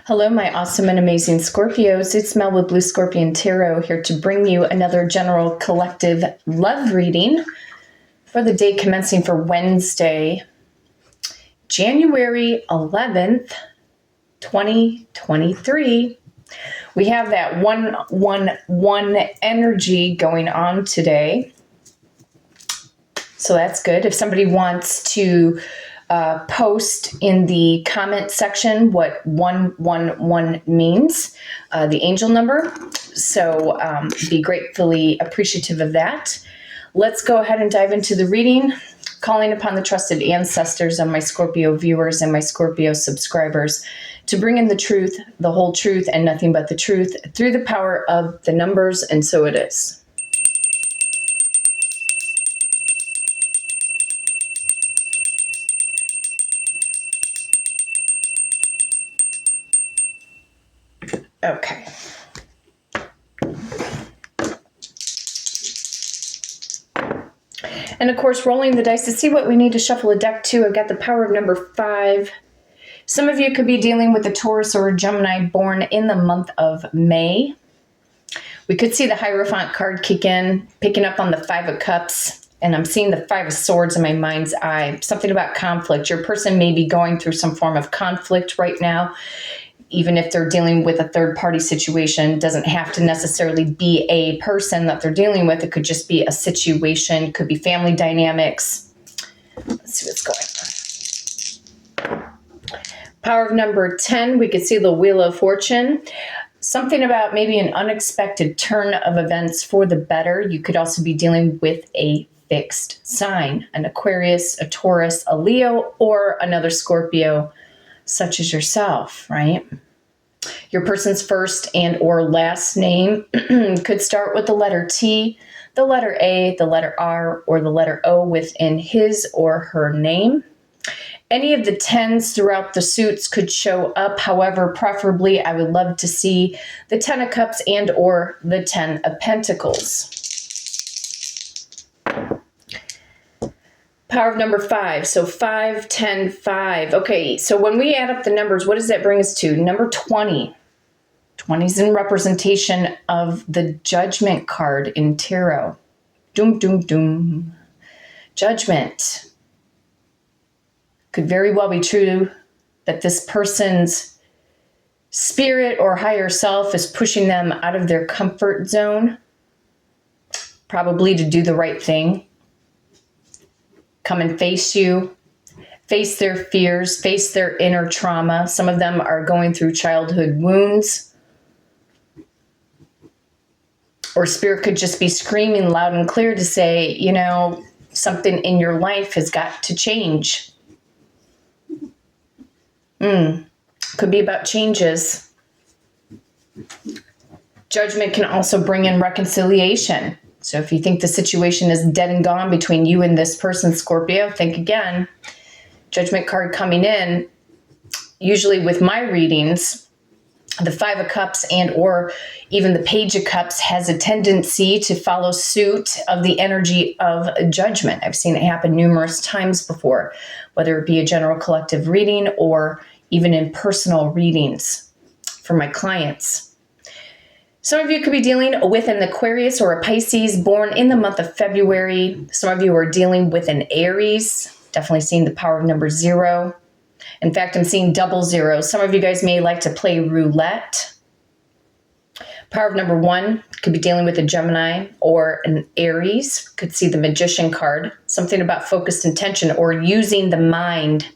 Hello, my awesome and amazing Scorpios. It's Mel with Blue Scorpion Tarot here to bring you another general collective love reading for the day commencing for Wednesday, January 11th, 2023. We have that 111 energy going on today. So that's good. If somebody wants to post in the comment section what 111 means, the angel number. So be gratefully appreciative of that. Let's go ahead and dive into the reading, calling upon the trusted ancestors of my Scorpio viewers and my Scorpio subscribers to bring in the truth, the whole truth, and nothing but the truth through the power of the numbers, and so it is. Okay. And of course, rolling the dice to see what we need to shuffle a deck to. I've got the power of number 5. Some of you could be dealing with a Taurus or a Gemini born in the month of May. We could see the Hierophant card kick in, picking up on the 5 of Cups. And I'm seeing the 5 of Swords in my mind's eye. Something about conflict. Your person may be going through some form of conflict right now. Even if they're dealing with a third-party situation, it doesn't have to necessarily be a person that they're dealing with. It could just be a situation. It could be family dynamics. Let's see what's going on. Power of number 10, we could see the Wheel of Fortune. Something about maybe an unexpected turn of events for the better. You could also be dealing with a fixed sign, an Aquarius, a Taurus, a Leo, or another Scorpio, such as yourself, right? Your person's first and or last name could start with the letter T, the letter A, the letter R, or the letter O within his or her name. Any of the 10s throughout the suits could show up. However, preferably, I would love to see the 10 of Cups and or the 10 of Pentacles. Power of number 5. So 5, 10, 5. Okay, so when we add up the numbers, what does that bring us to? Number 20. 20 is in representation of the Judgment card in Tarot. Doom, doom, doom. Judgment. Could very well be true that this person's spirit or higher self is pushing them out of their comfort zone, probably to do the right thing. Come and face you, face their fears, face their inner trauma. Some of them are going through childhood wounds. Or spirit could just be screaming loud and clear to say, you know, something in your life has got to change. Could be about changes. Judgment can also bring in reconciliation. So if you think the situation is dead and gone between you and this person, Scorpio, think again. Judgment card coming in, usually with my readings, the 5 of Cups and or even the Page of Cups has a tendency to follow suit of the energy of judgment. I've seen it happen numerous times before, whether it be a general collective reading or even in personal readings for my clients. Some of you could be dealing with an Aquarius or a Pisces born in the month of February. Some of you are dealing with an Aries. Definitely seeing the power of number 0. In fact, I'm seeing double 0. Some of you guys may like to play roulette. Power of number 1 could be dealing with a Gemini or an Aries. Could see the Magician card. Something about focused intention or using the mind.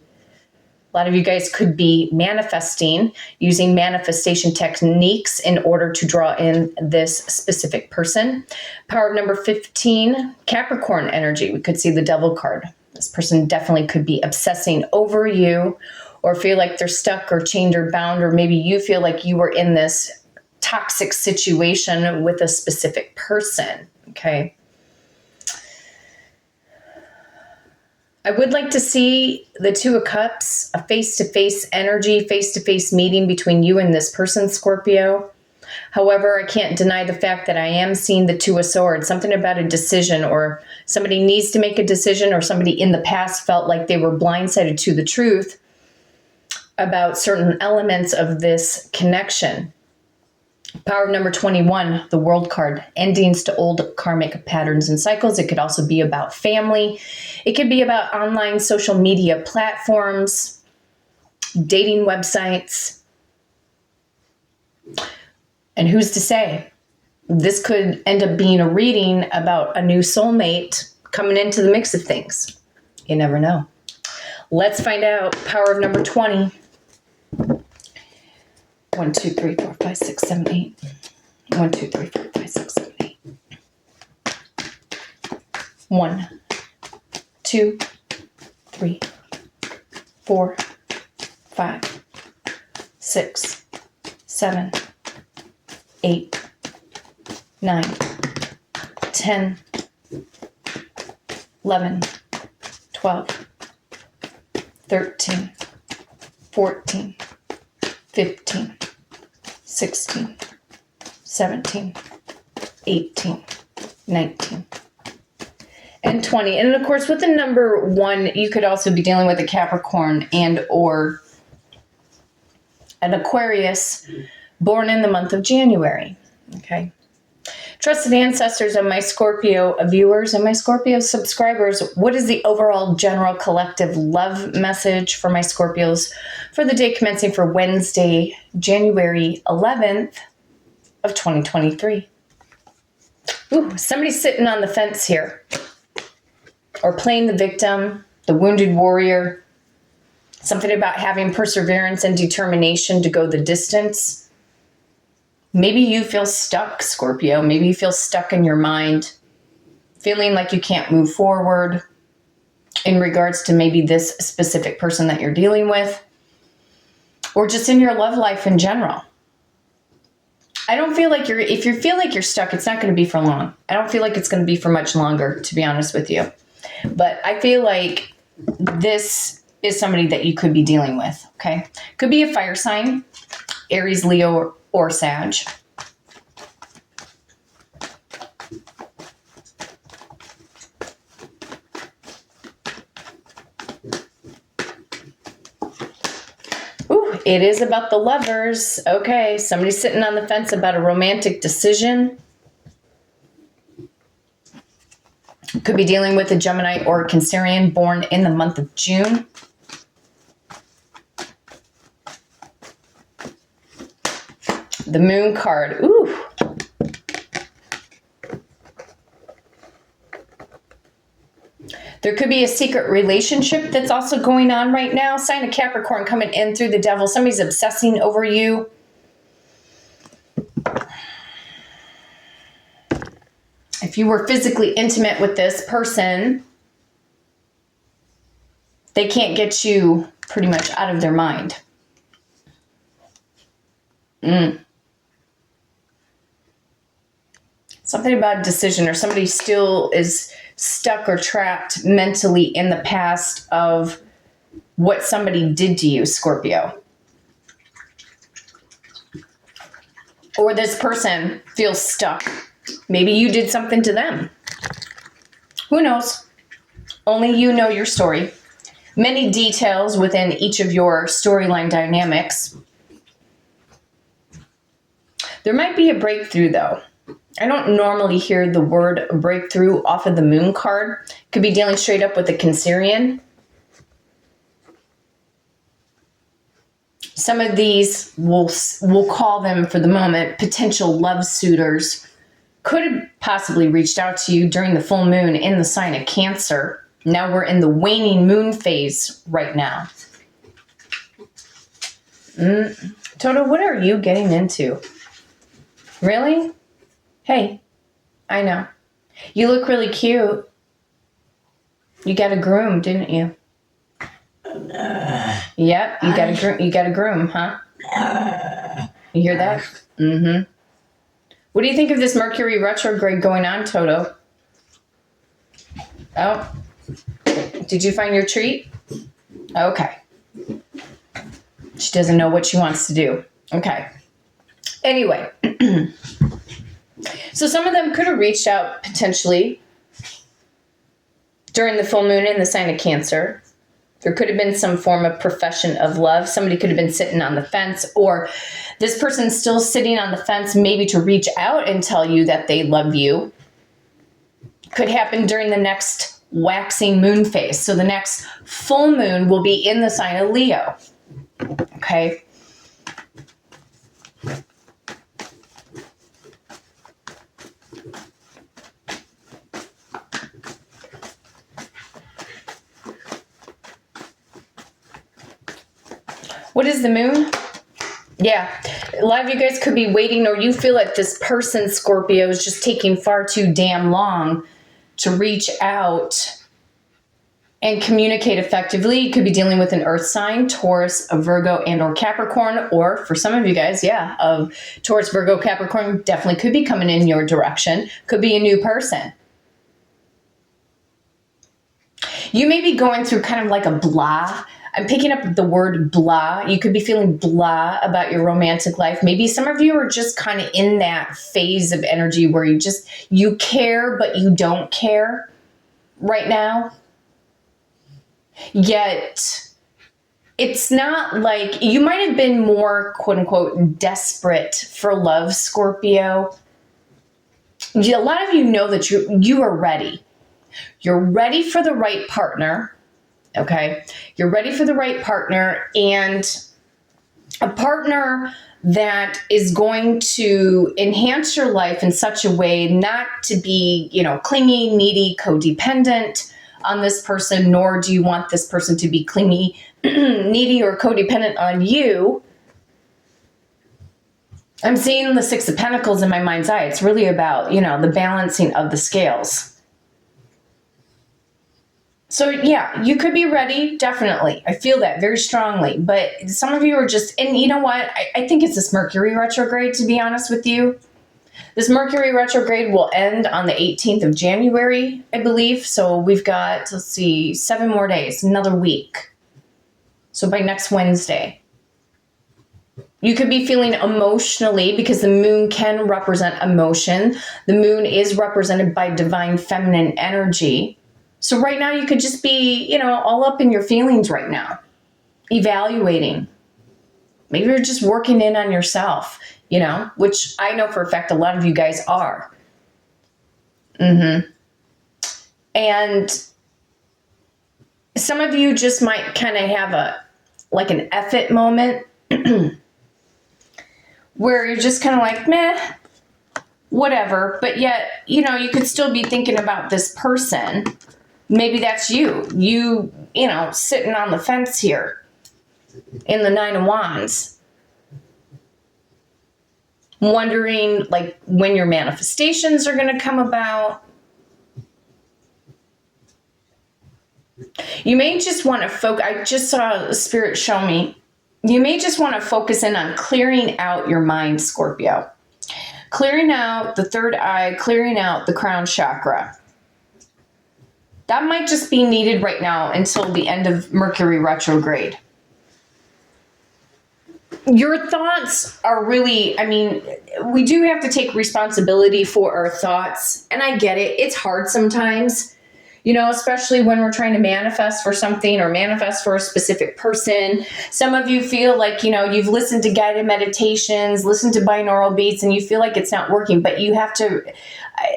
A lot of you guys could be manifesting, using manifestation techniques in order to draw in this specific person. Power of number 15, Capricorn energy. We could see the Devil card. This person definitely could be obsessing over you or feel like they're stuck or chained or bound, or maybe you feel like you were in this toxic situation with a specific person, okay? I would like to see the 2 of Cups, a face-to-face energy, face-to-face meeting between you and this person, Scorpio. However, I can't deny the fact that I am seeing the 2 of Swords, something about a decision, or somebody needs to make a decision, or somebody in the past felt like they were blindsided to the truth about certain elements of this connection. Power of number 21, the World card, endings to old karmic patterns and cycles. It could also be about family. It could be about online social media platforms, dating websites. And who's to say? This could end up being a reading about a new soulmate coming into the mix of things. You never know. Let's find out. Power of number 20. 1, 2, 3, 4, 5, 6, 7, 8. 1, 2, 3, 4, 5, 6, 7, 8. 1, 2, 3, 4, 5, 6, 7, 8, 9, 10, 11, 12, 13, 14, 15, 16, 17, 18, 19, and 20. And of course, with the number 1, you could also be dealing with a Capricorn and or an Aquarius born in the month of January. Okay. Trusted ancestors of my Scorpio viewers and my Scorpio subscribers, what is the overall general collective love message for my Scorpios for the day commencing for Wednesday, January 11th of 2023? Ooh, somebody's sitting on the fence here, or playing the victim, the wounded warrior, something about having perseverance and determination to go the distance. Maybe you feel stuck, Scorpio. Maybe you feel stuck in your mind, feeling like you can't move forward in regards to maybe this specific person that you're dealing with, or just in your love life in general. I don't feel like if you feel like you're stuck, it's not going to be for long. I don't feel like it's going to be for much longer, to be honest with you. But I feel like this is somebody that you could be dealing with, okay? Could be a fire sign, Aries, Leo, or Sag. Ooh, it is about the Lovers. Okay, somebody's sitting on the fence about a romantic decision. Could be dealing with a Gemini or a Cancerian born in the month of June. The Moon card. Ooh. There could be a secret relationship that's also going on right now. Sign of Capricorn coming in through the Devil. Somebody's obsessing over you. If you were physically intimate with this person, they can't get you pretty much out of their mind. Something about a decision, or somebody still is stuck or trapped mentally in the past of what somebody did to you, Scorpio. Or this person feels stuck. Maybe you did something to them. Who knows? Only you know your story. Many details within each of your storyline dynamics. There might be a breakthrough, though. I don't normally hear the word breakthrough off of the Moon card. Could be dealing straight up with a Cancerian. Some of these, we'll call them for the moment, potential love suitors, could have possibly reached out to you during the full moon in the sign of Cancer. Now we're in the waning moon phase right now. Toto, what are you getting into? Really? Hey, I know. You look really cute. You got a groom, didn't you? Yep, you got a groom, huh? You hear that? Mm-hmm. What do you think of this Mercury retrograde going on, Toto? Oh, did you find your treat? Okay. She doesn't know what she wants to do. Okay. Anyway. So some of them could have reached out potentially during the full moon in the sign of Cancer. There could have been some form of profession of love. Somebody could have been sitting on the fence, or this person's still sitting on the fence, maybe to reach out and tell you that they love you. Could happen during the next waxing moon phase. So the next full moon will be in the sign of Leo. Okay. What is the moon? Yeah, a lot of you guys could be waiting, or you feel like this person, Scorpio, is just taking far too damn long to reach out and communicate effectively. You could be dealing with an earth sign, Taurus, a Virgo, and or Capricorn, or for some of you guys, yeah, of Taurus, Virgo, Capricorn definitely could be coming in your direction. Could be a new person. You may be going through kind of like a blah. I'm picking up the word blah. You could be feeling blah about your romantic life. Maybe some of you are just kind of in that phase of energy where you care, but you don't care right now. Yet it's not like you might have been more, quote unquote, desperate for love, Scorpio. A lot of you know that you are ready. You're ready for the right partner. Okay, you're ready for the right partner, and a partner that is going to enhance your life in such a way not to be, clingy, needy, codependent on this person, nor do you want this person to be clingy, needy, or codependent on you. I'm seeing the Six of Pentacles in my mind's eye. It's really about, the balancing of the scales. So yeah, you could be ready, definitely. I feel that very strongly. But some of you are just, and you know what? I think it's this Mercury retrograde, to be honest with you. This Mercury retrograde will end on the 18th of January, I believe. So we've got, 7 more days, another week. So by next Wednesday. You could be feeling emotionally, because the moon can represent emotion. The moon is represented by divine feminine energy. So right now you could just be, all up in your feelings right now, evaluating. Maybe you're just working in on yourself, which I know for a fact a lot of you guys are. And some of you just might kind of have an F-it moment where you're just kind of like, meh, whatever. But yet, you could still be thinking about this person. Maybe that's you, sitting on the fence here in the Nine of Wands, wondering when your manifestations are going to come about. You may just want to focus. I just saw Spirit show me. You may just want to focus in on clearing out your mind, Scorpio. Clearing out the third eye, clearing out the crown chakra. That might just be needed right now until the end of Mercury retrograde. Your thoughts are really, we do have to take responsibility for our thoughts. And I get it. It's hard sometimes, especially when we're trying to manifest for something or manifest for a specific person. Some of you feel like, you've listened to guided meditations, listened to binaural beats, and you feel like it's not working. But you have to,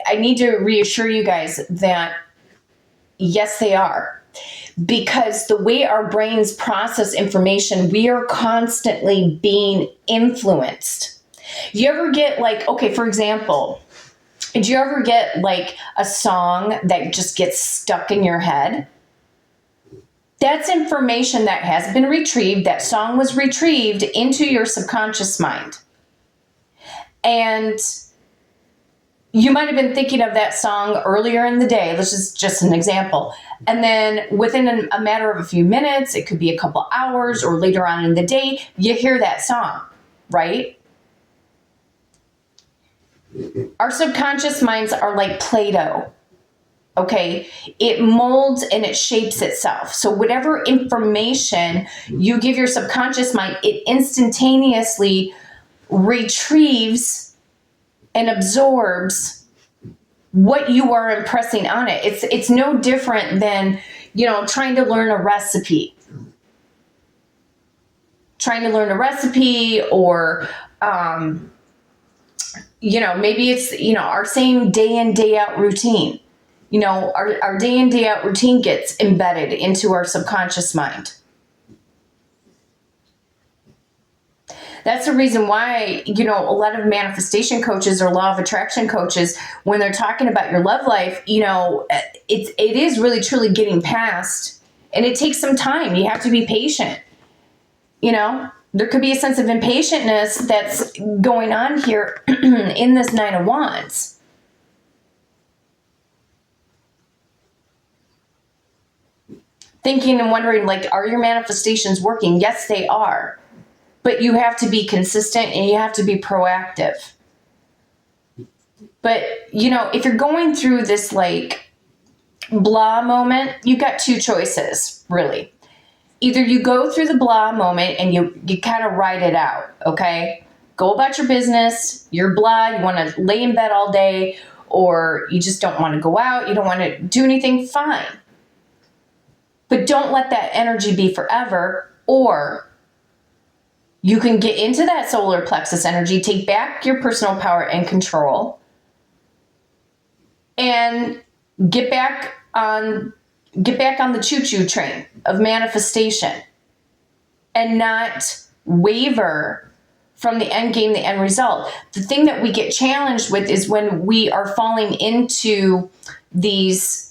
I need to reassure you guys that yes, they are. Because the way our brains process information, we are constantly being influenced. You ever get for example, did you ever get a song that just gets stuck in your head? That's information that has been retrieved. That song was retrieved into your subconscious mind. And you might have been thinking of that song earlier in the day. This is just an example. And then within a matter of a few minutes, it could be a couple hours or later on in the day, you hear that song, right? Our subconscious minds are like Play-Doh, okay? It molds and it shapes itself. So whatever information you give your subconscious mind, it instantaneously retrieves and absorbs what you are impressing on it. It's no different than, trying to learn a recipe. trying to learn a recipe, or, maybe it's, our same day in, day out routine. Our day in, day out routine gets embedded into our subconscious mind. That's the reason why, a lot of manifestation coaches or law of attraction coaches, when they're talking about your love life, it is really truly getting past, and it takes some time. You have to be patient. There could be a sense of impatientness that's going on here in this Nine of Wands. Thinking and wondering, like, are your manifestations working? Yes, they are. But you have to be consistent and you have to be proactive. But, if you're going through this like blah moment, you've got two choices, really. Either you go through the blah moment and you kind of ride it out, okay? Go about your business, you're blah, you want to lay in bed all day, or you just don't want to go out, you don't want to do anything, fine. But don't let that energy be forever, or you can get into that solar plexus energy, take back your personal power and control, and get back on the choo-choo train of manifestation and not waver from the end game, the end result. The thing that we get challenged with is when we are falling into these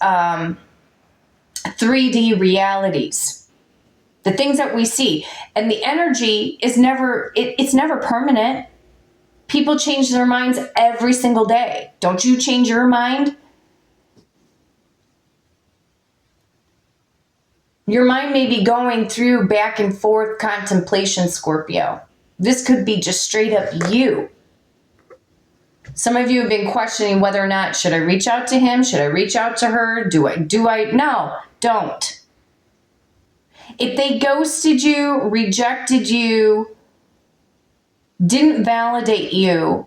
3D realities. The things that we see, and the energy is it's never permanent. People change their minds every single day. Don't you change your mind? Your mind may be going through back and forth contemplation, Scorpio. This could be just straight up you. Some of you have been questioning whether or not, should I reach out to him? Should I reach out to her? Do I? No, don't. If they ghosted you, rejected you, didn't validate you,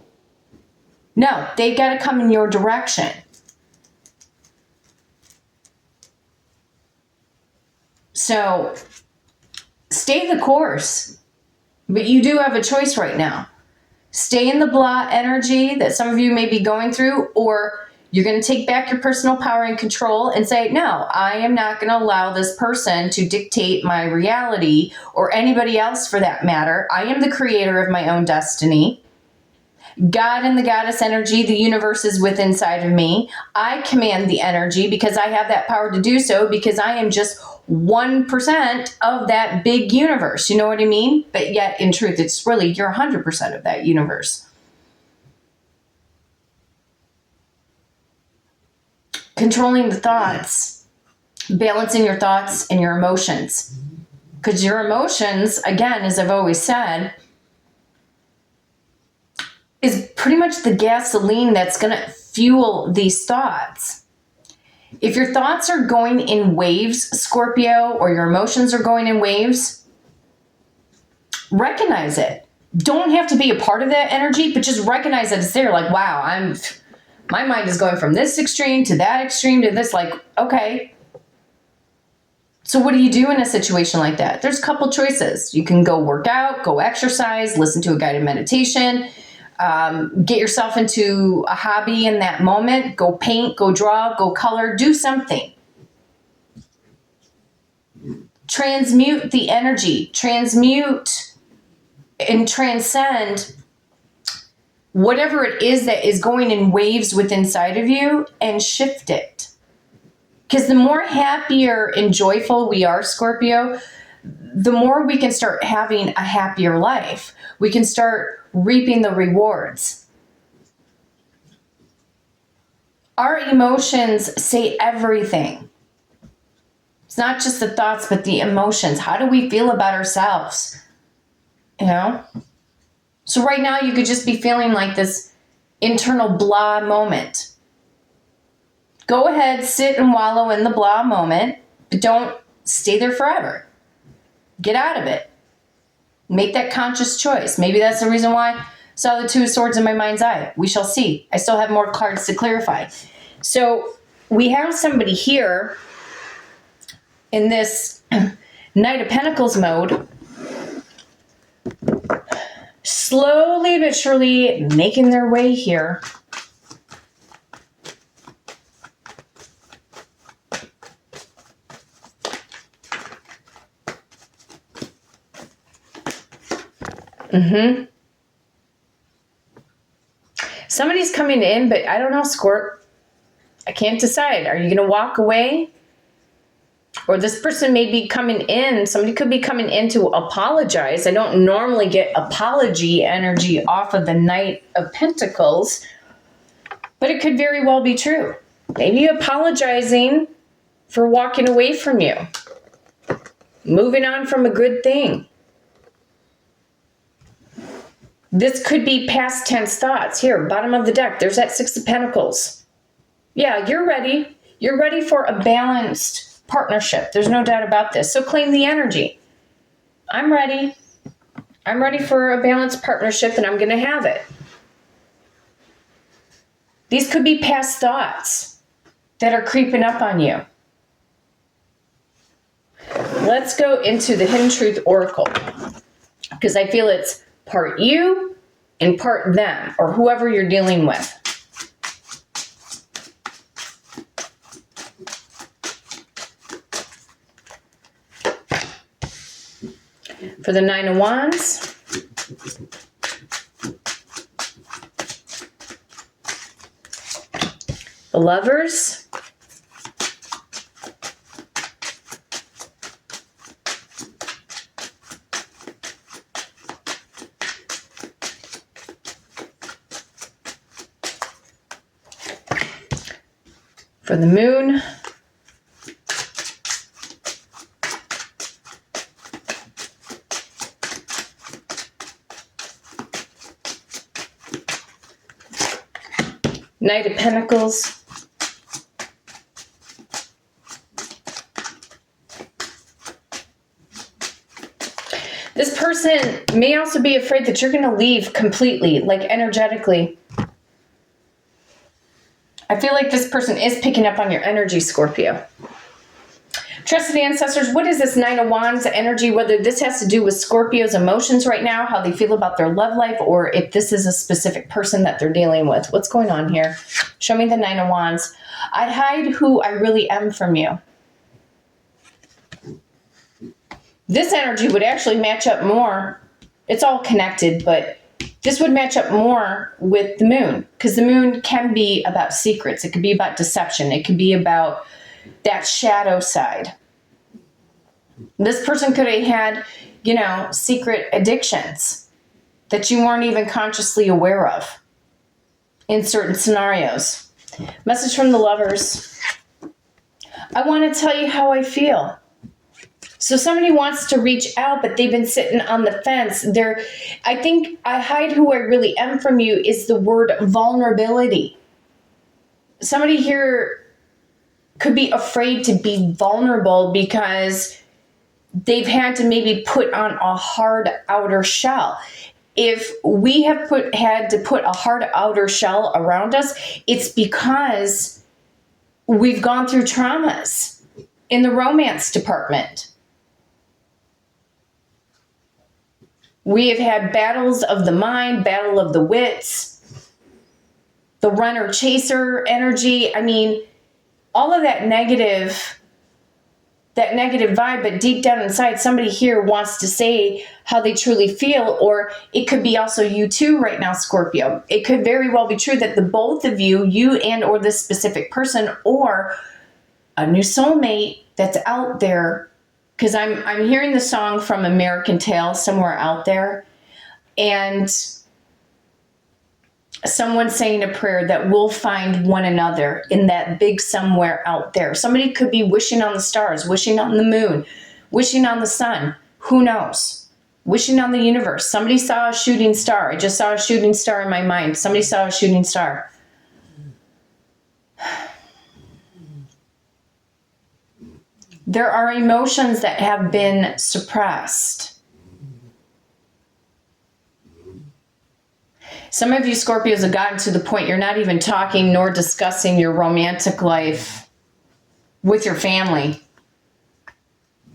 no, they've got to come in your direction. So stay the course, but you do have a choice right now. Stay in the blah energy that some of you may be going through, or you're going to take back your personal power and control and say, no, I am not going to allow this person to dictate my reality, or anybody else for that matter. I am the creator of my own destiny. God and the goddess energy, the universe is within inside of me. I command the energy because I have that power to do so, because I am just 1% of that big universe. You know what I mean? But yet, in truth, it's really, you're 100% of that universe. Controlling the thoughts, balancing your thoughts and your emotions. Because your emotions, again, as I've always said, is pretty much the gasoline that's going to fuel these thoughts. If your thoughts are going in waves, Scorpio, or your emotions are going in waves, recognize it. Don't have to be a part of that energy, but just recognize that it's there. Like, wow, my mind is going from this extreme to that extreme to this. Like, okay. So what do you do in a situation like that? There's a couple choices. You can go work out, go exercise, listen to a guided meditation, get yourself into a hobby in that moment, go paint, go draw, go color, do something. Transmute the energy, transmute and transcend whatever it is that is going in waves within inside of you, and shift it. Because the more happier and joyful we are, Scorpio, the more we can start having a happier life. We can start reaping the rewards. Our emotions say everything. It's not just the thoughts, but the emotions. How do we feel about ourselves? So right now you could just be feeling like this internal blah moment. Go ahead, sit and wallow in the blah moment, but don't stay there forever. Get out of it. Make that conscious choice. Maybe that's the reason why I saw the Two of Swords in my mind's eye. We shall see. I still have more cards to clarify. So we have somebody here in this Knight of Pentacles mode slowly but surely making their way here. Somebody's coming in, but I don't know, Scorp. I can't decide. Are you going to walk away? Or this person may be coming in. Somebody could be coming in to apologize. I don't normally get apology energy off of the Knight of Pentacles, but it could very well be true. Maybe apologizing for walking away from you. Moving on from a good thing. This could be past tense thoughts. Here, bottom of the deck, there's that Six of Pentacles. Yeah, you're ready. You're ready for a balanced partnership. There's no doubt about this. So claim the energy. I'm ready. I'm ready for a balanced partnership, and I'm going to have it. These could be past thoughts that are creeping up on you. Let's go into the Hidden Truth Oracle, because I feel it's part you and part them, or whoever you're dealing with. For the Nine of Wands, the Lovers, for the Moon, Knight of Pentacles, this person may also be afraid that you're going to leave completely, like energetically. I feel like this person is picking up on your energy, Scorpio. Trusted ancestors, what is this Nine of Wands energy? Whether this has to do with Scorpio's emotions right now, how they feel about their love life, or if this is a specific person that they're dealing with. What's going on here? Show me the Nine of Wands. I hide who I really am from you. This energy would actually match up more. It's all connected, but this would match up more with the Moon, because the Moon can be about secrets. It could be about deception. It could be about that shadow side. This person could have had, secret addictions that you weren't even consciously aware of in certain scenarios. Message from the Lovers. I want to tell you how I feel. So somebody wants to reach out, but they've been sitting on the fence. I think I hide who I really am from you is the word vulnerability. Somebody here could be afraid to be vulnerable because they've had to maybe put on a hard outer shell. If we have had to put a hard outer shell around us, it's because we've gone through traumas in the romance department. We have had battles of the mind, battle of the wits, the runner chaser energy. I mean, all of that negative vibe, but deep down inside, somebody here wants to say how they truly feel, or it could be also you too right now, Scorpio. It could very well be true that the both of you and or this specific person, or a new soulmate that's out there, because I'm hearing the song from American Tail, Somewhere Out There, and someone saying a prayer that we'll find one another in that big somewhere out there. Somebody could be wishing on the stars, wishing on the moon, wishing on the sun. Who knows? Wishing on the universe. Somebody saw a shooting star. I just saw a shooting star in my mind. Somebody saw a shooting star. There are emotions that have been suppressed. Some of you Scorpios have gotten to the point you're not even talking nor discussing your romantic life with your family.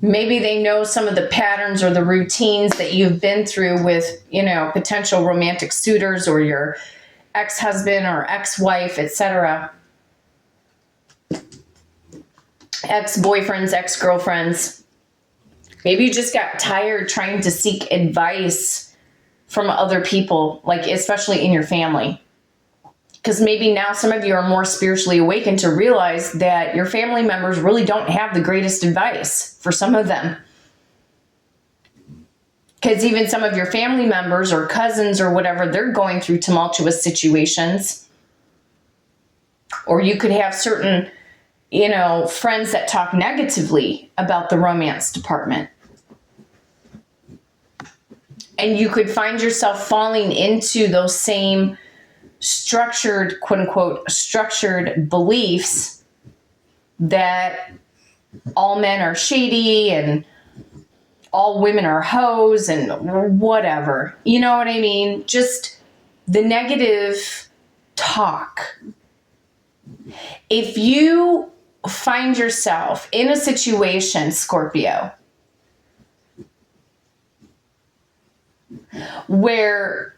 Maybe they know some of the patterns or the routines that you've been through with, potential romantic suitors or your ex-husband or ex-wife, etc. Ex-boyfriends, ex-girlfriends. Maybe you just got tired trying to seek advice from other people, like especially in your family. Because maybe now some of you are more spiritually awakened to realize that your family members really don't have the greatest advice for some of them. Because even some of your family members or cousins or whatever, they're going through tumultuous situations. Or you could have certain, friends that talk negatively about the romance department. And you could find yourself falling into those same structured, quote unquote, structured beliefs that all men are shady and all women are hoes and whatever. You know what I mean? Just the negative talk. If you find yourself in a situation, Scorpio, where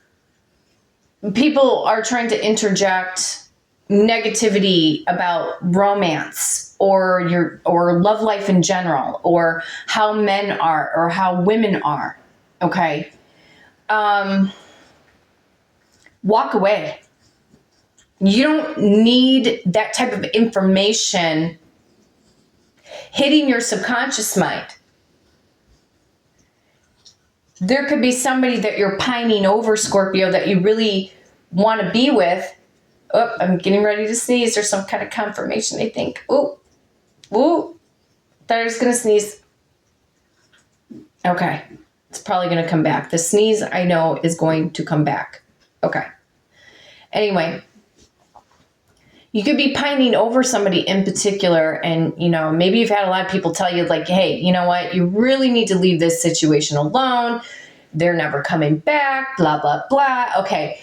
people are trying to interject negativity about romance or love life in general, or how men are or how women are, okay? Walk away. You don't need that type of information hitting your subconscious mind. There could be somebody that you're pining over, Scorpio, that you really want to be with. Oh, I'm getting ready to sneeze. There's some kind of confirmation, I think. Ooh. Thought I was going to sneeze. Okay. It's probably going to come back. The sneeze, I know, is going to come back. Okay. Anyway. You could be pining over somebody in particular, and, maybe you've had a lot of people tell you, like, hey, you know what? You really need to leave this situation alone. They're never coming back, blah, blah, blah. Okay.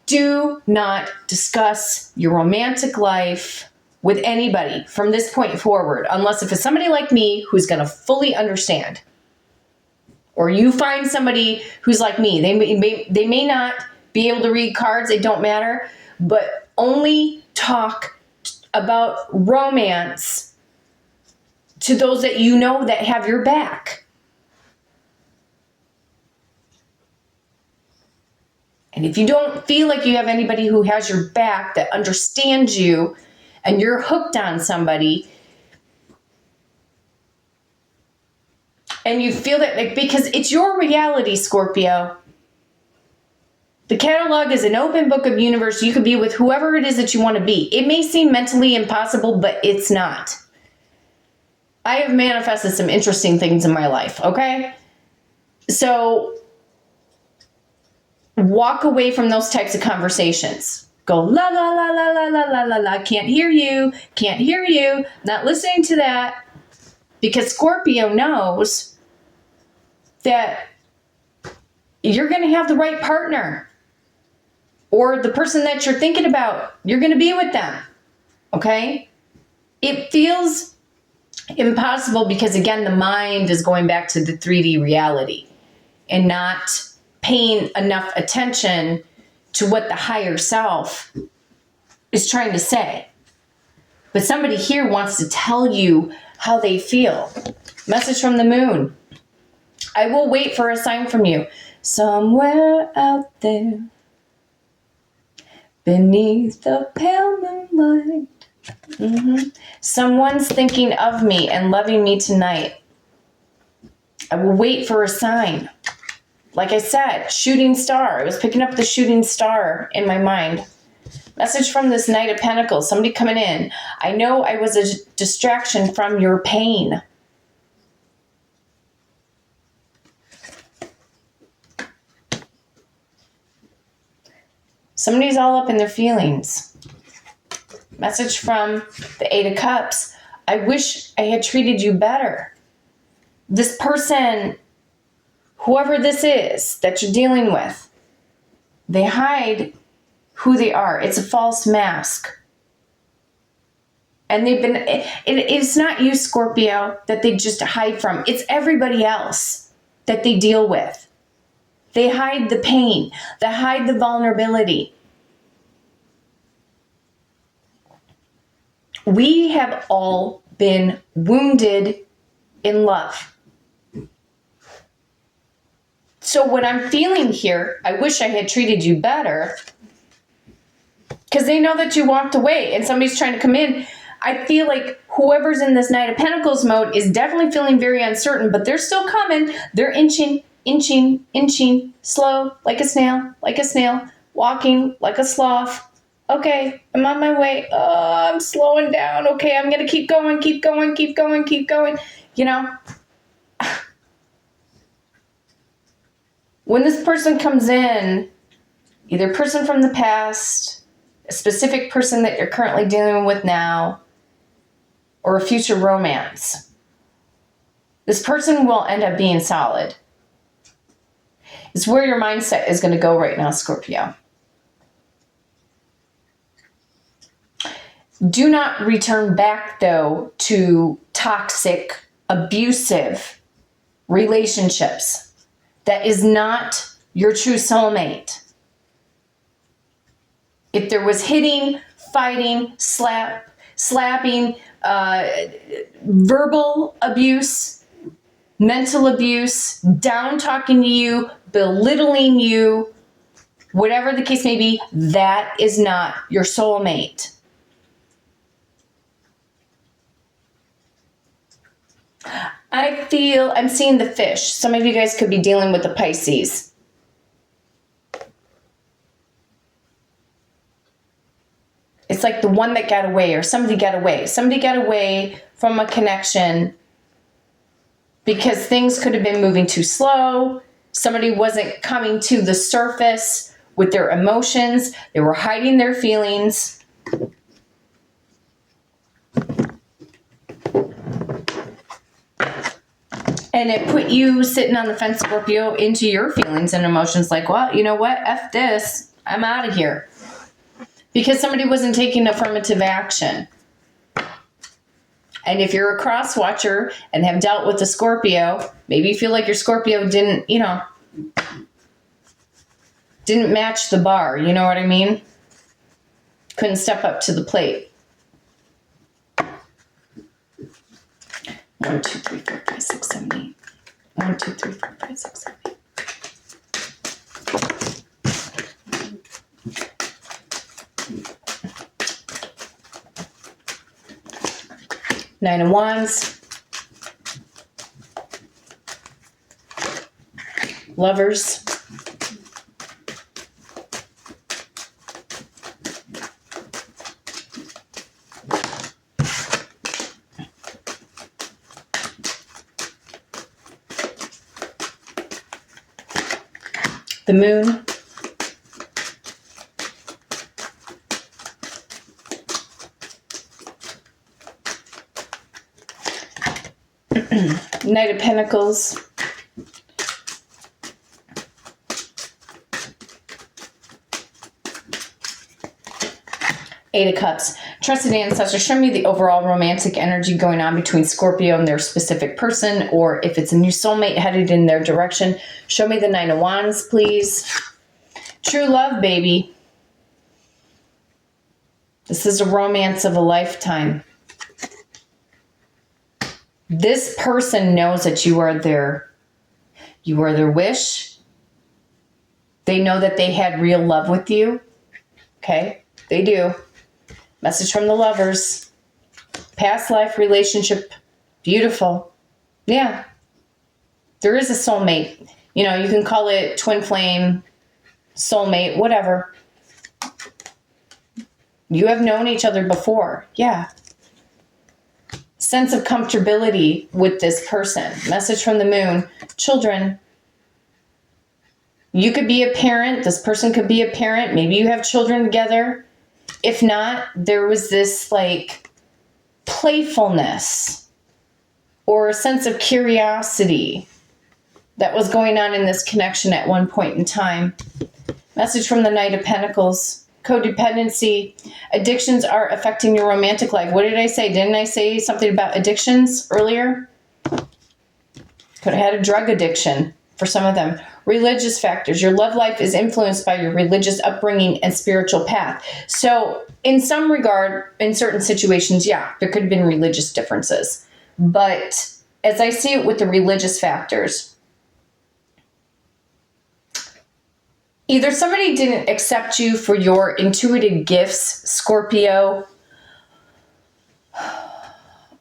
Do not discuss your romantic life with anybody from this point forward, unless if it's somebody like me who's going to fully understand. Or you find somebody who's like me. They may not be able to read cards. It don't matter. But only talk about romance to those that you know that have your back. And if you don't feel like you have anybody who has your back that understands you and you're hooked on somebody, and you feel that, because it's your reality, Scorpio. The catalog is an open book of universe. You could be with whoever it is that you want to be. It may seem mentally impossible, but it's not. I have manifested some interesting things in my life, okay? So walk away from those types of conversations. Go la la la la la la la la la. Can't hear you. Not listening to that. Because Scorpio knows that you're going to have the right partner. Or the person that you're thinking about, you're going to be with them. Okay? It feels impossible because, again, the mind is going back to the 3D reality and not paying enough attention to what the higher self is trying to say. But somebody here wants to tell you how they feel. Message from the moon. I will wait for a sign from you. Somewhere out there, beneath the pale moonlight. Someone's thinking of me and loving me tonight. I will wait for a sign. Like I said, shooting star. I was picking up the shooting star in my mind. Message from this Knight of Pentacles. Somebody coming in. I know I was a distraction from your pain. Somebody's all up in their feelings. Message from the Eight of Cups. I wish I had treated you better. This person, whoever this is that you're dealing with, they hide who they are. It's a false mask. And it's not you, Scorpio, that they just hide from. It's everybody else that they deal with. They hide the pain. They hide the vulnerability. We have all been wounded in love. So what I'm feeling here, I wish I had treated you better, because they know that you walked away and somebody's trying to come in. I feel like whoever's in this Knight of Pentacles mode is definitely feeling very uncertain, but they're still coming. They're inching, slow, like a snail, walking like a sloth. Okay, I'm on my way. I'm slowing down. Okay, I'm going to keep going. You know, when this person comes in, either person from the past, a specific person that you're currently dealing with now, or a future romance, this person will end up being solid. It's where your mindset is going to go right now, Scorpio. Do not return back, though, to toxic, abusive relationships. That is not your true soulmate. If there was hitting, fighting, slapping, verbal abuse, mental abuse, down talking to you, belittling you, whatever the case may be, that is not your soulmate. I'm seeing the fish. Some of you guys could be dealing with the Pisces. It's like the one that got away, or somebody got away. Somebody got away from a connection because things could have been moving too slow. Somebody wasn't coming to the surface with their emotions. They were hiding their feelings. And it put you sitting on the fence, Scorpio, into your feelings and emotions like, well, you know what? F this. I'm out of here. Because somebody wasn't taking affirmative action. And if you're a cross watcher and have dealt with a Scorpio, maybe you feel like your Scorpio didn't match the bar. You know what I mean? Couldn't step up to the plate. 1, 2, 3, 4, 5, 6, 7, 8. 1, 2, 3, 4, 5, 6, 7, 8. Nine of Wands. Lovers. The Moon. Knight of Pentacles. Eight of Cups. Trusted ancestor, show me the overall romantic energy going on between Scorpio and their specific person, or if it's a new soulmate headed in their direction. Show me the Nine of Wands, please. True love, baby. This is a romance of a lifetime. This person knows that you are their wish. They know that they had real love with you. Okay? They do. Message from the Lovers. Past life relationship. Beautiful. Yeah. There is a soulmate. You know, you can call it twin flame, soulmate, whatever. You have known each other before. Yeah. Sense of comfortability with this person. Message from the Moon. Children. You could be a parent. This person could be a parent. Maybe you have children together. If not, there was this like playfulness or a sense of curiosity that was going on in this connection at one point in time. Message from the Knight of Pentacles. codependency. Addictions are affecting your romantic life. What did I say? Didn't I say something about addictions earlier? Could have had a drug addiction for some of them. Religious factors. Your love life is influenced by your religious upbringing and spiritual path. So in some regard, in certain situations, yeah, there could have been religious differences. But as I see it with the religious factors, either somebody didn't accept you for your intuitive gifts, Scorpio,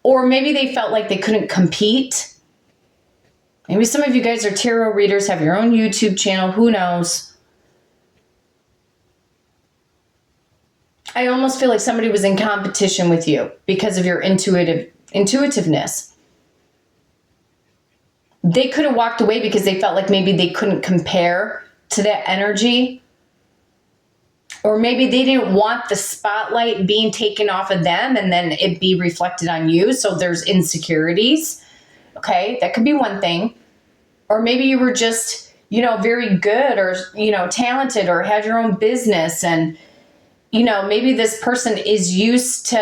or maybe they felt like they couldn't compete. Maybe some of you guys are tarot readers, have your own YouTube channel, who knows? I almost feel like somebody was in competition with you because of your intuitiveness. They could have walked away because they felt like maybe they couldn't compare to that energy. Or maybe they didn't want the spotlight being taken off of them and then it be reflected on you. So there's insecurities. Okay, that could be one thing. Or maybe you were just, very good or, talented or had your own business. And, maybe this person is used to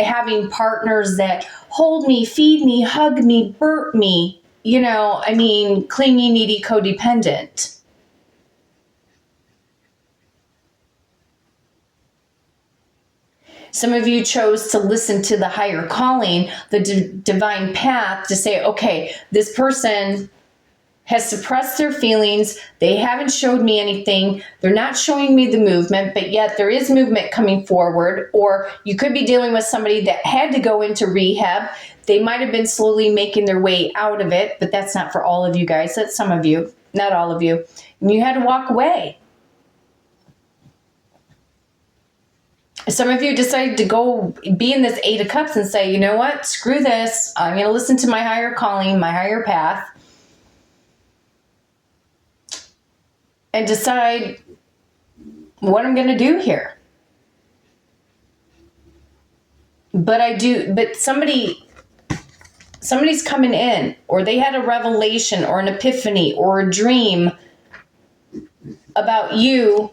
having partners that hold me, feed me, hug me, burp me, clingy, needy, codependent. Some of you chose to listen to the higher calling, the divine path, to say, okay, this person has suppressed their feelings. They haven't showed me anything. They're not showing me the movement, but yet there is movement coming forward. Or you could be dealing with somebody that had to go into rehab. They might have been slowly making their way out of it, but that's not for all of you guys. That's some of you, not all of you. And you had to walk away. Some of you decided to go be in this Eight of Cups and say, you know what, screw this. I'm going to listen to my higher calling, my higher path, and decide what I'm going to do here. But somebody's coming in, or they had a revelation or an epiphany or a dream about you.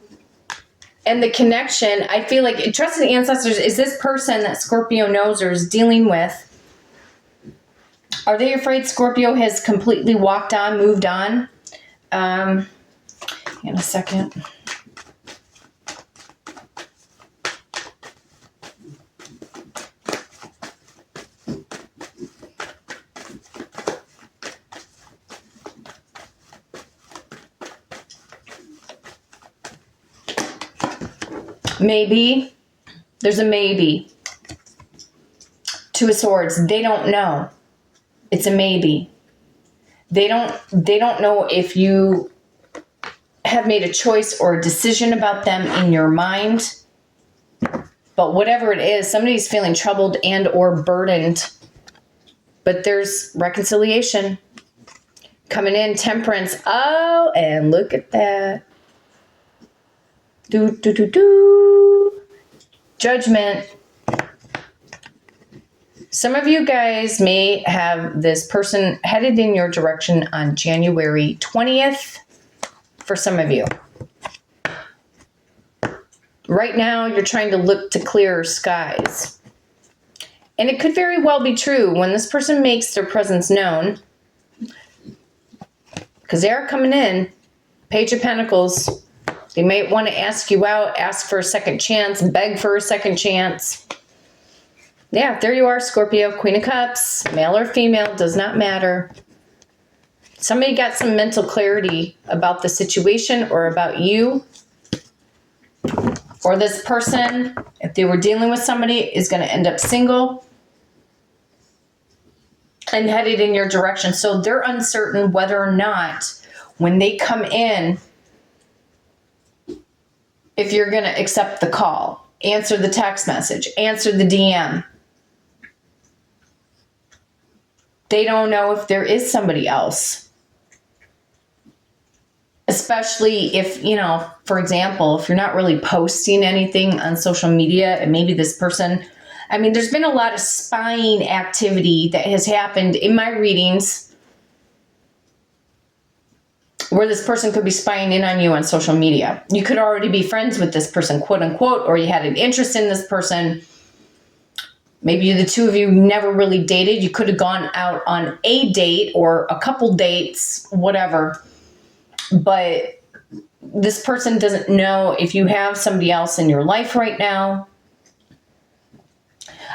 And the connection, I feel like trusted ancestors is this person that Scorpio knows or is dealing with. Are they afraid Scorpio has completely walked on, moved on? In a second. Maybe. There's a maybe. Two of Swords. They don't know. It's a maybe. They don't know if you have made a choice or a decision about them in your mind. But whatever it is, somebody's feeling troubled and or burdened. But there's reconciliation. Coming in, Temperance. Oh, and look at that. Judgment. Some of you guys may have this person headed in your direction on January 20th. For some of you. Right now, you're trying to look to clearer skies. And it could very well be true when this person makes their presence known. Because they are coming in. Page of Pentacles. They might want to ask you out, ask for a second chance, beg for a second chance. Yeah, there you are, Scorpio. Queen of Cups, male or female, does not matter. Somebody got some mental clarity about the situation or about you. Or this person, if they were dealing with somebody, is going to end up single and headed in your direction. So they're uncertain whether or not when they come in, if you're going to accept the call, answer the text message, answer the DM. They don't know if there is somebody else. Especially if, for example, if you're not really posting anything on social media and maybe this person, there's been a lot of spying activity that has happened in my readings. where this person could be spying in on you on social media. You could already be friends with this person, quote unquote, or you had an interest in this person. Maybe the two of you never really dated. You could have gone out on a date or a couple dates, whatever. But this person doesn't know if you have somebody else in your life right now.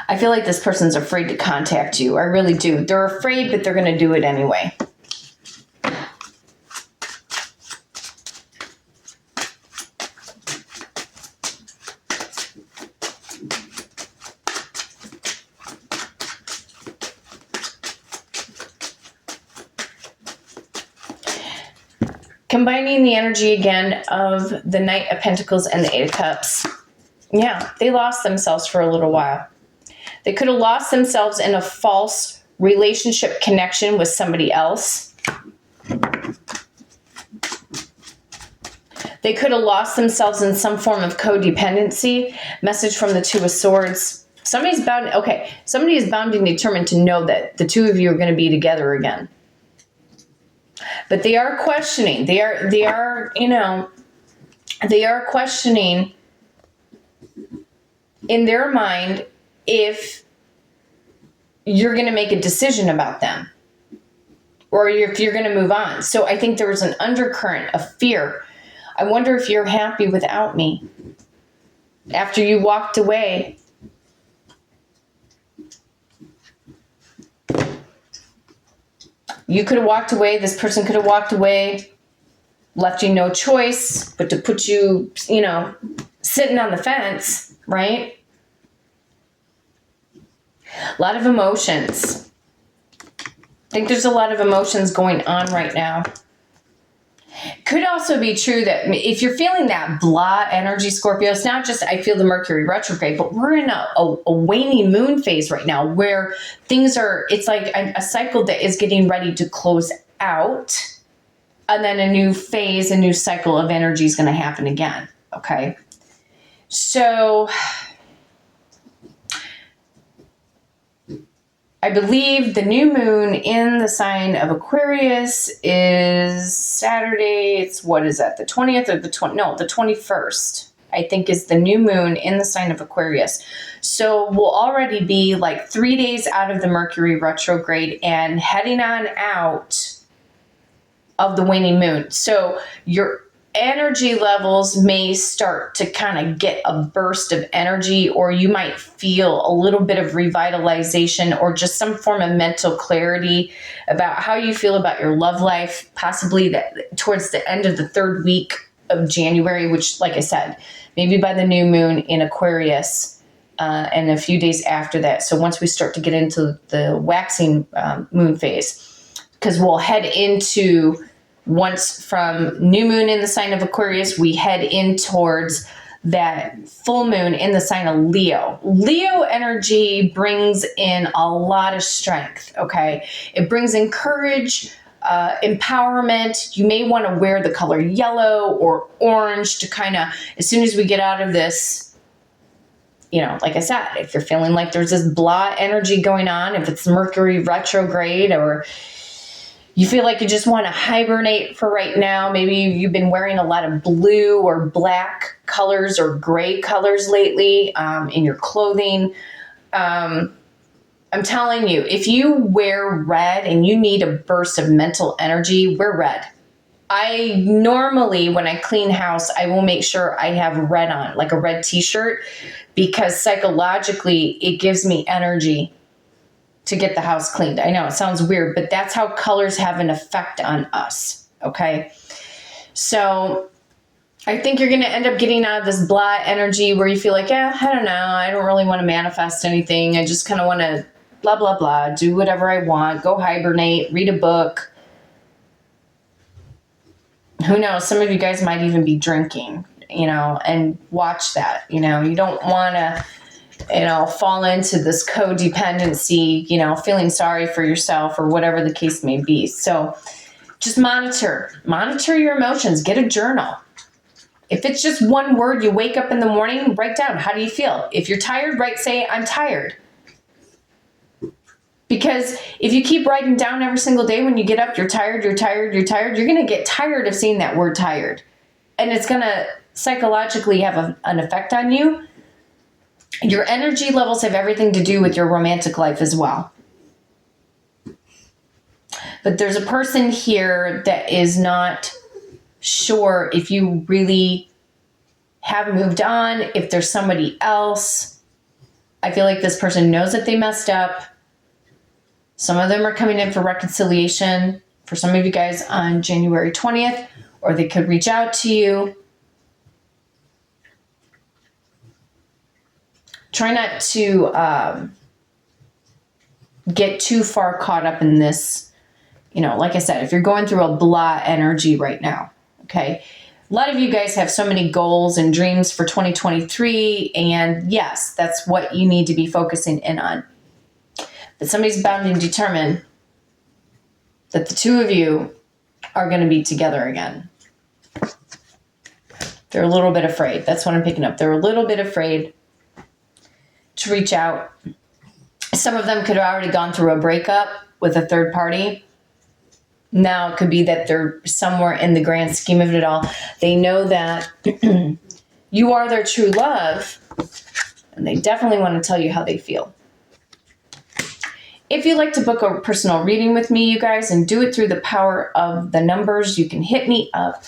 I feel like this person's afraid to contact you. I really do. They're afraid, but they're going to do it anyway. Combining the energy again of the Knight of Pentacles and the Eight of Cups. Yeah, they lost themselves for a little while. They could have lost themselves in a false relationship connection with somebody else. They could have lost themselves in some form of codependency. Message from the Two of Swords. Somebody is bound and determined to know that the two of you are going to be together again. But they are questioning. They are questioning in their mind if you're going to make a decision about them or if you're going to move on. So I think there was an undercurrent of fear. I wonder if you're happy without me after you walked away. You could have walked away. This person could have walked away, left you no choice but to put you, sitting on the fence, right? A lot of emotions. I think there's a lot of emotions going on right now. Could also be true that if you're feeling that blah energy, Scorpio, it's not just I feel the Mercury retrograde, but we're in a waning moon phase right now where things are, it's like a cycle that is getting ready to close out. And then a new phase, a new cycle of energy is going to happen again. Okay. So I believe the new moon in the sign of Aquarius is Saturday. It's, what is that? The 20th or the 21st, I think, is the new moon in the sign of Aquarius. So we'll already be like 3 days out of the Mercury retrograde and heading on out of the waning moon. So your energy levels may start to kind of get a burst of energy, or you might feel a little bit of revitalization or just some form of mental clarity about how you feel about your love life, possibly that towards the end of the third week of January, which, like I said, maybe by the new moon in Aquarius, and a few days after that. So once we start to get into the waxing moon phase, because we'll head into, once from new moon in the sign of Aquarius, we head in towards that full moon in the sign of Leo. Leo energy brings in a lot of strength, okay? It brings in courage, empowerment. You may want to wear the color yellow or orange to kind of, as soon as we get out of this, like I said, if you're feeling like there's this blah energy going on, if it's Mercury retrograde, or you feel like you just want to hibernate for right now. Maybe you've been wearing a lot of blue or black colors or gray colors lately in your clothing. I'm telling you, if you wear red and you need a burst of mental energy, wear red. I normally, when I clean house, I will make sure I have red on, like a red t-shirt, because psychologically it gives me energy to get the house cleaned. I know it sounds weird, but that's how colors have an effect on us. Okay. So I think you're going to end up getting out of this blah energy where you feel like, I don't know. I don't really want to manifest anything. I just kind of want to blah, blah, blah, do whatever I want, go hibernate, read a book. Who knows? Some of you guys might even be drinking, and watch that. You don't want to, fall into this codependency, feeling sorry for yourself or whatever the case may be. So just monitor your emotions, get a journal. If it's just one word, you wake up in the morning, write down, how do you feel? If you're tired, say, I'm tired. Because if you keep writing down every single day when you get up, you're tired, you're tired, you're tired, you're going to get tired of seeing that word tired. And it's going to psychologically have an effect on you. Your energy levels have everything to do with your romantic life as well. But there's a person here that is not sure if you really have moved on, if there's somebody else. I feel like this person knows that they messed up. Some of them are coming in for reconciliation for some of you guys on January 20th, or they could reach out to you. Try not to get too far caught up in this. You know, like I said, if you're going through a blah energy right now, okay? A lot of you guys have so many goals and dreams for 2023, and yes, that's what you need to be focusing in on. But somebody's bound and determined that the two of you are going to be together again. They're a little bit afraid. That's what I'm picking up. They're a little bit afraid to reach out. Some of them could have already gone through a breakup with a third party. Now it could be that they're somewhere in the grand scheme of it all. They know that you are their true love, and they definitely want to tell you how they feel. If you'd like to book a personal reading with me, you guys, and do it through the power of the numbers, you can hit me up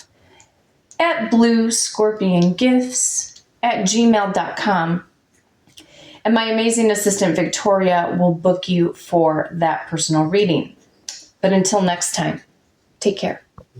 at bluescorpiongifts@gmail.com. And my amazing assistant, Victoria, will book you for that personal reading. But until next time, take care.